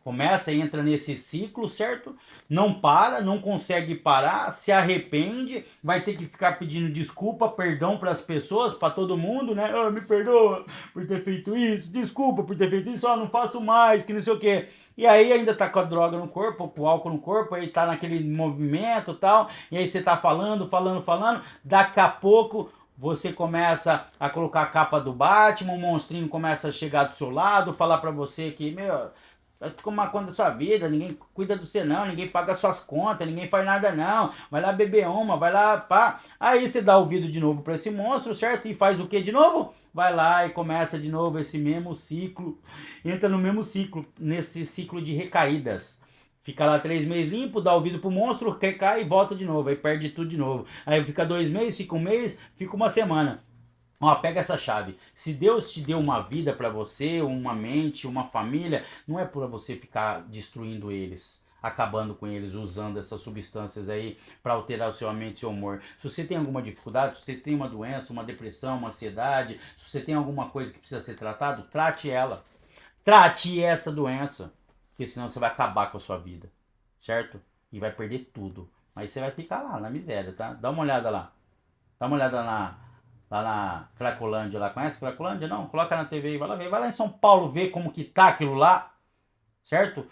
Começa e entra nesse ciclo, certo? Não para, não consegue parar, se arrepende, vai ter que ficar pedindo desculpa, perdão para as pessoas, para todo mundo, né? Me perdoa por ter feito isso, desculpa por ter feito isso, não faço mais, que não sei o quê. E aí ainda tá com a droga no corpo, com o álcool no corpo, aí tá naquele movimento e tal, e aí você tá falando, daqui a pouco você começa a colocar a capa do Batman, o monstrinho começa a chegar do seu lado, falar pra você que, meu, vai tomar conta da sua vida, ninguém cuida do você não, ninguém paga suas contas, ninguém faz nada não, vai lá beber uma, vai lá, pá. Aí você dá ouvido de novo pra esse monstro, certo? E faz o que de novo? Vai lá e começa de novo esse mesmo ciclo, entra no mesmo ciclo, nesse ciclo de recaídas. Fica lá 3 meses limpo, dá ouvido pro monstro, recai e volta de novo, aí perde tudo de novo. Aí fica 2 meses, fica 1 mês, fica 1 semana. Ó, pega essa chave. Se Deus te deu uma vida para você, uma mente, uma família, não é para você ficar destruindo eles, acabando com eles, usando essas substâncias aí para alterar o seu mente e seu humor. Se você tem alguma dificuldade, se você tem uma doença, uma depressão, uma ansiedade, se você tem alguma coisa que precisa ser tratado, trate ela. Trate essa doença, porque senão você vai acabar com a sua vida, certo? E vai perder tudo. Mas você vai ficar lá na miséria, tá? Dá uma olhada lá. Dá uma olhada lá na Cracolândia lá. Conhece Cracolândia? Não? Coloca na TV e vai lá ver. Vai lá em São Paulo ver como que tá aquilo lá. Certo?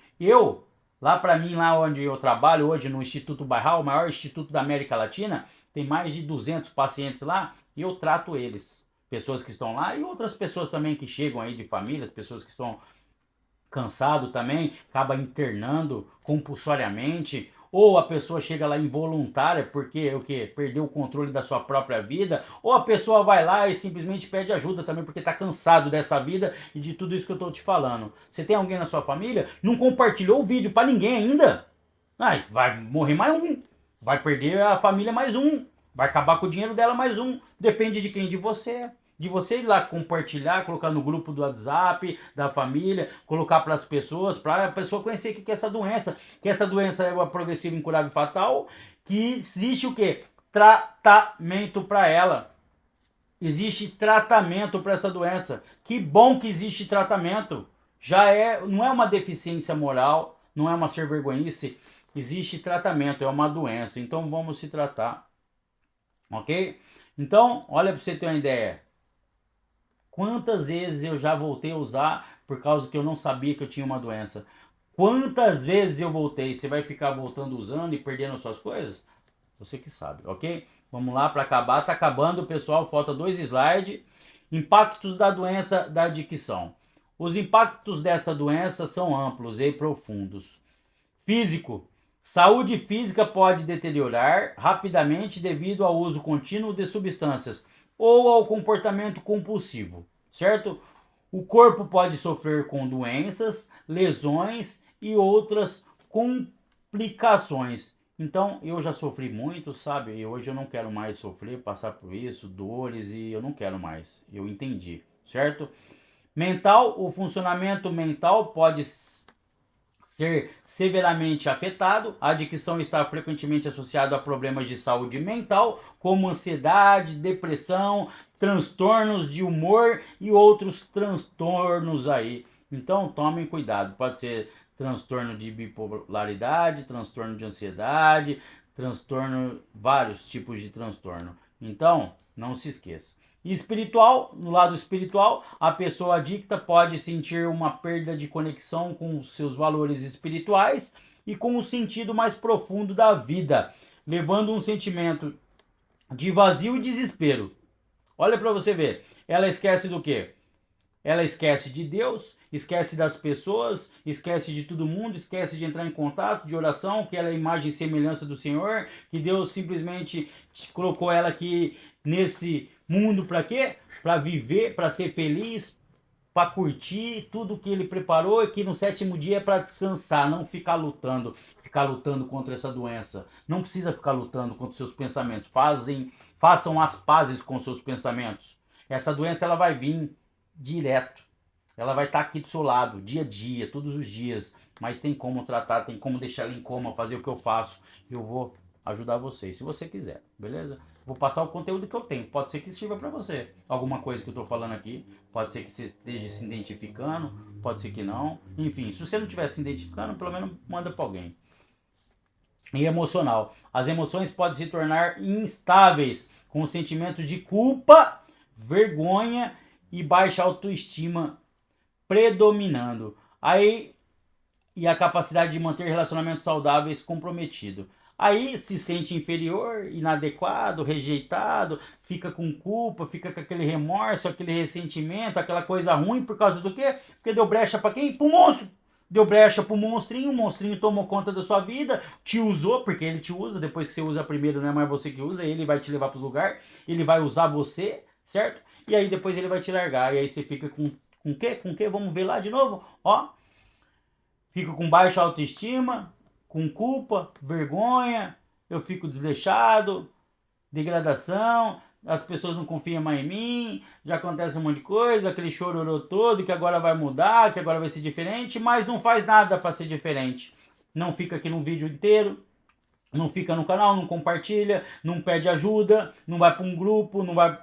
Lá pra mim, lá onde eu trabalho hoje no Instituto Bairral, o maior instituto da América Latina, tem mais de 200 pacientes lá e eu trato eles. Pessoas que estão lá e outras pessoas também que chegam aí de famílias, pessoas que estão cansado também, acaba internando compulsoriamente, ou a pessoa chega lá involuntária porque o que? Perdeu o controle da sua própria vida, ou a pessoa vai lá e simplesmente pede ajuda também porque está cansado dessa vida e de tudo isso que eu estou te falando. Você tem alguém na sua família? Não compartilhou o vídeo para ninguém ainda? Ai, vai morrer mais um. Vai perder a família mais um. Vai acabar com o dinheiro dela mais um. Depende de quem? De você. De você ir lá compartilhar, colocar no grupo do WhatsApp, da família, colocar para as pessoas, para a pessoa conhecer o que é essa doença. Que essa doença é uma progressiva, incurável e fatal. Que existe o quê? Tratamento para ela. Existe tratamento para essa doença. Que bom que existe tratamento. Não é uma deficiência moral, não é uma ser vergonhice. Existe tratamento, é uma doença. Então vamos se tratar. Ok? Então, olha para você ter uma ideia. Quantas vezes eu já voltei a usar por causa que eu não sabia que eu tinha uma doença? Quantas vezes eu voltei? Você vai ficar voltando usando e perdendo suas coisas? Você que sabe, ok? Vamos lá para acabar. Tá acabando, pessoal. Falta 2 slides. Impactos da doença da adicção. Os impactos dessa doença são amplos e profundos. Físico. Saúde física pode deteriorar rapidamente devido ao uso contínuo de substâncias ou ao comportamento compulsivo, certo? O corpo pode sofrer com doenças, lesões e outras complicações. Então, eu já sofri muito, sabe? E hoje eu não quero mais sofrer, passar por isso, dores, e eu não quero mais. Eu entendi, certo? Mental, o funcionamento mental pode ser severamente afetado. A adicção está frequentemente associada a problemas de saúde mental, como ansiedade, depressão, transtornos de humor e outros transtornos aí. Então, tomem cuidado. Pode ser transtorno de bipolaridade, transtorno de ansiedade, vários tipos de transtorno. Então, não se esqueça. Espiritual, no lado espiritual, a pessoa adicta pode sentir uma perda de conexão com os seus valores espirituais e com o sentido mais profundo da vida, levando um sentimento de vazio e desespero. Olha para você ver, ela esquece do quê? Ela esquece de Deus, esquece das pessoas, esquece de todo mundo, esquece de entrar em contato, de oração, que ela é a imagem e semelhança do Senhor, que Deus simplesmente colocou ela aqui nesse mundo para quê? Para viver, para ser feliz, para curtir tudo que ele preparou, e que no 7º dia é para descansar, não ficar lutando contra essa doença. Não precisa ficar lutando contra os seus pensamentos. Façam as pazes com seus pensamentos. Essa doença ela vai vir direto. Ela vai estar aqui do seu lado, dia a dia, todos os dias. Mas tem como tratar, tem como deixar ela em coma, fazer o que eu faço. Eu vou ajudar vocês, se você quiser, beleza? Vou passar o conteúdo que eu tenho. Pode ser que sirva para você. Alguma coisa que eu estou falando aqui. Pode ser que você esteja se identificando. Pode ser que não. Enfim, se você não estiver se identificando, pelo menos manda para alguém. E emocional. As emoções podem se tornar instáveis, com sentimentos de culpa, vergonha e baixa autoestima predominando. Aí, e a capacidade de manter relacionamentos saudáveis comprometido. Aí se sente inferior, inadequado, rejeitado, fica com culpa, fica com aquele remorso, aquele ressentimento, aquela coisa ruim por causa do quê? Porque deu brecha para quem? Pro monstro. Deu brecha pro monstrinho, o monstrinho tomou conta da sua vida, te usou, porque ele te usa, depois que você usa primeiro não é mais você que usa, ele vai te levar pros lugares, ele vai usar você, certo? E aí depois ele vai te largar, e aí você fica com o quê? Com o quê? Vamos ver lá de novo? Ó, fica com baixa autoestima, com culpa, vergonha, eu fico desleixado, degradação, as pessoas não confiam mais em mim, já acontece um monte de coisa, aquele chororô todo, que agora vai mudar, que agora vai ser diferente, mas não faz nada para ser diferente. Não fica aqui no vídeo inteiro, não fica no canal, não compartilha, não pede ajuda, não vai para um grupo, não vai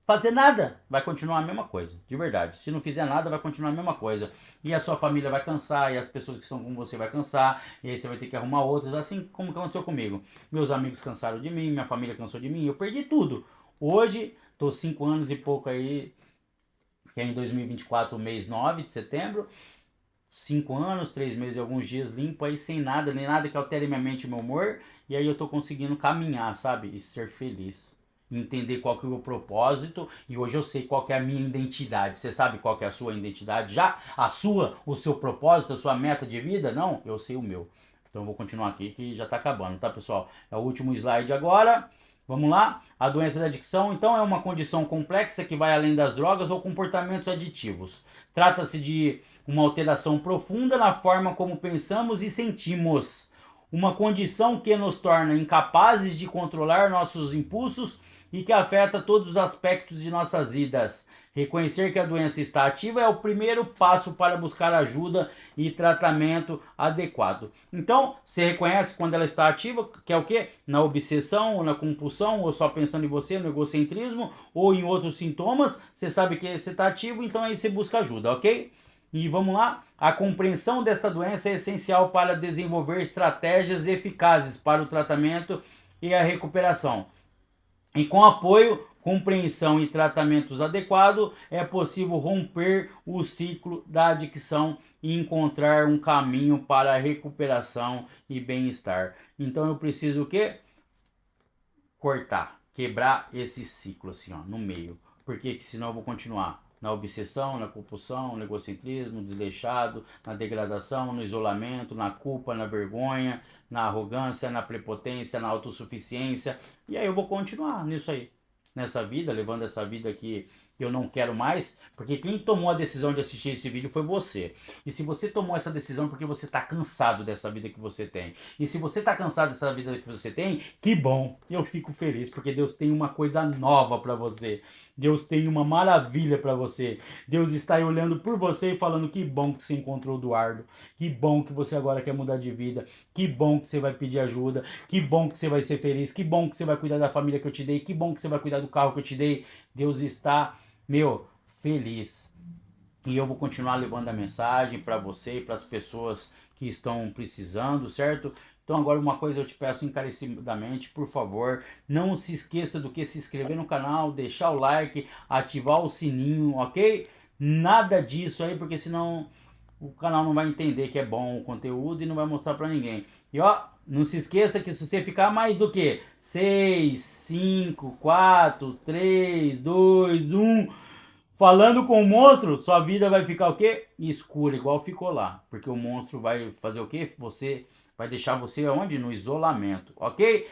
fazer nada, vai continuar a mesma coisa, de verdade. Se não fizer nada, vai continuar a mesma coisa. E a sua família vai cansar, e as pessoas que estão com você vai cansar, e aí você vai ter que arrumar outras, assim como aconteceu comigo. Meus amigos cansaram de mim, minha família cansou de mim, eu perdi tudo. Hoje, tô 5 anos e pouco aí, que é em 2024, mês 9 de setembro, 5 anos, 3 meses e alguns dias limpo aí, sem nada, nem nada que altere minha mente e meu humor, e aí eu tô conseguindo caminhar, sabe, e ser feliz. Entender qual que é o meu propósito, e hoje eu sei qual que é a minha identidade. Você sabe qual que é a sua identidade já? O seu propósito, a sua meta de vida? Não? Eu sei o meu. Então eu vou continuar aqui que já está acabando, tá, pessoal? É o último slide agora. Vamos lá? A doença da adicção, então, é uma condição complexa que vai além das drogas ou comportamentos aditivos. Trata-se de uma alteração profunda na forma como pensamos e sentimos. uma condição que nos torna incapazes de controlar nossos impulsos e que afeta todos os aspectos de nossas vidas. Reconhecer que a doença está ativa é o primeiro passo para buscar ajuda e tratamento adequado. Então, você reconhece quando ela está ativa, que é o quê? Na obsessão, ou na compulsão, ou só pensando em você, no egocentrismo, ou em outros sintomas, você sabe que você está ativo, então aí você busca ajuda, ok? E vamos lá, a compreensão desta doença é essencial para desenvolver estratégias eficazes para o tratamento e a recuperação. E com apoio, compreensão e tratamentos adequados, é possível romper o ciclo da adicção e encontrar um caminho para a recuperação e bem-estar. Então eu preciso o quê? Cortar, quebrar esse ciclo assim, ó, no meio. Porque senão eu vou continuar na obsessão, na compulsão, no egocentrismo, desleixado, na degradação, no isolamento, na culpa, na vergonha, na arrogância, na prepotência, na autossuficiência. E aí eu vou continuar nisso aí, nessa vida, levando essa vida que eu não quero mais, porque quem tomou a decisão de assistir esse vídeo foi você. E se você tomou essa decisão porque você está cansado dessa vida que você tem. E se você está cansado dessa vida que você tem, que bom, eu fico feliz, porque Deus tem uma coisa nova para você. Deus tem uma maravilha para você. Deus está aí olhando por você e falando que bom que você encontrou o Eduardo, que bom que você agora quer mudar de vida, que bom que você vai pedir ajuda, que bom que você vai ser feliz, que bom que você vai cuidar da família que eu te dei, que bom que você vai cuidar do carro que eu te dei. Deus está, feliz. E eu vou continuar levando a mensagem para você e para as pessoas que estão precisando, certo? Então agora uma coisa eu te peço encarecidamente, por favor, não se esqueça do que se inscrever no canal, deixar o like, ativar o sininho, ok? Nada disso aí, porque senão o canal não vai entender que é bom o conteúdo e não vai mostrar para ninguém. E ó, não se esqueça que se você ficar mais do que 6, 5, 4, 3, 2, 1... falando com o monstro, sua vida vai ficar o quê? Escura, igual ficou lá. Porque o monstro vai fazer o quê? Você vai deixar você onde? No isolamento, ok?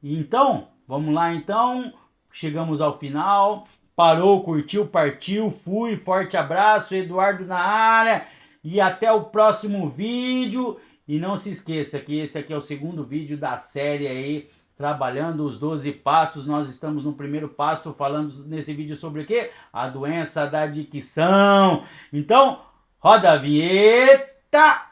Então, vamos lá então. Chegamos ao final. Parou, curtiu, partiu, fui. Forte abraço, Eduardo na área. E até o próximo vídeo. E não se esqueça que esse aqui é o segundo vídeo da série aí, trabalhando os 12 passos. Nós estamos no primeiro passo, falando nesse vídeo sobre o quê? A doença da adicção. Então, roda a vinheta!